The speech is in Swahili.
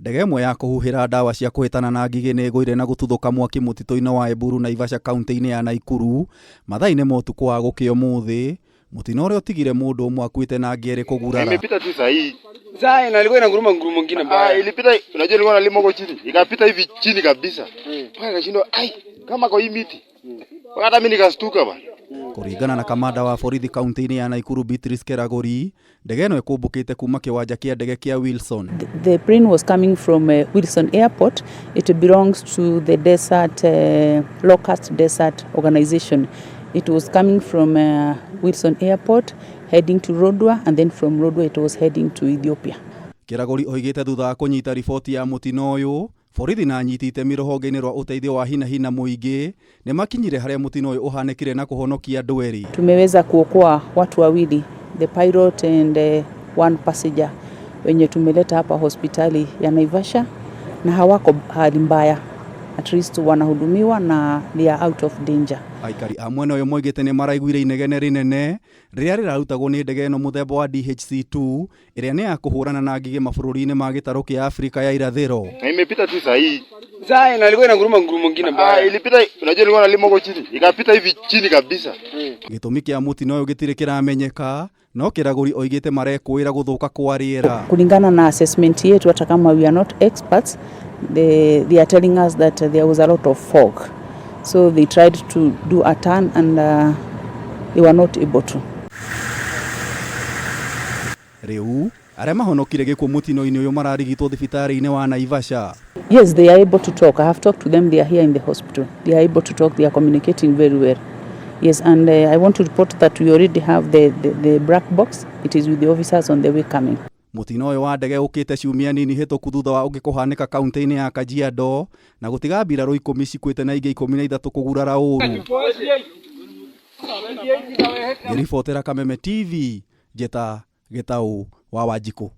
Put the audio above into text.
Ndege imwe ya kuhuhira dawa cia kuhitana na ngigĩ nĩ ĩgũire na gũtuthũka mwaki mũtitũ-inĩ wa Eburru Naivasha kaunti-ini ya Nakuru mathaa-inĩ ma utuku wa gukia umuthi. Mutino ũrĩa ũtigire mũndũ ũmwe akuĩte na angĩ kũgurara. Imepita tu sahi. Sasa inalikuwa inanguruma ngurumo mwingine mbaya. Ilipita, unajua ilikuwa nalimo chini. Ikapita hivi chini kabisa. Paka kashindwa kama kwa hii miti. Hata mimi nikastuka bana. Kuringana na kamanda wa borithi kaunti-ini ya Nakuru Keragori, ndege ĩno ĩkũmbũkĩte kuma kĩwanja kĩa ndege kĩa Wilson. The plane was coming from Wilson Airport. It belongs to the desert Locust Desert Organization. It was coming from Wilson Airport heading to Rodwa, and then from Rodwa it was heading to Ethiopia. Keragori oigite thutha wa kũnyita riboti ya mutino ũyũ, borithi na anyiti itemi rũhonge-inĩ rwa ũteithio wa hina mũingĩ nĩ makinyire harĩa mutino ũyũ ũhanikire na kũhonokia andũ erĩ. Tumeweza kuokoa watu wawili, the pilot and one passenger, wenye tumeleta hapa hospitali ya Naivasha na hawako hali mbaya. At least wanahudumiwa na they are out of danger. Aikari a mwena ũyũ moigĩte nĩ maraiguire inegene rĩnene rĩrĩa rĩrarutagwo nĩ ndege ĩno mũthemba wa DHC-2 ĩrĩa nĩ ya kũhũrana na ngigĩ mabũrũri-inĩ ma gĩtarũ kĩa Afrika ya irathĩro. Imepita tu sahi. Sasa inalikuwa inanguruma ngurumo mwingine mbaya. Ilipita, unajua ilikuwa nalimo chini. Ikapita hivi chini kabisa. Gĩtũmi kĩa mutino ũyũ gĩtirĩ kĩramenyeka, no Keragori oigĩte marekũĩra gũthũka kwa rĩera. Kulingana na assessment yetu, hata kama we are not experts, they are telling us that there was a lot of fog. So they tried to do a turn and they were not able to. Rĩu arĩa mahonokire gĩkuũ mutino-inĩ ũyũ mararigitwo thibitari-ini wa Naivasha. Yes, they are able to talk. I have talked to them. They are here in the hospital. They are able to talk. They are communicating very well. Yes, and I want to report that we already have the black box. It is with the officers on the way coming. Mutino ũyũ wa ndege ũkĩte ciumia nini hĩtũku thutha wa ũngĩ kũhanĩka kaunti-inĩ ya Kajiado na gũtiga mbirarũ 10 cikuĩte na ingĩ 13 kũgurara ũru. Ngĩribotera Kameme TV, Njeta Gĩtaũ wa Wanjikũ.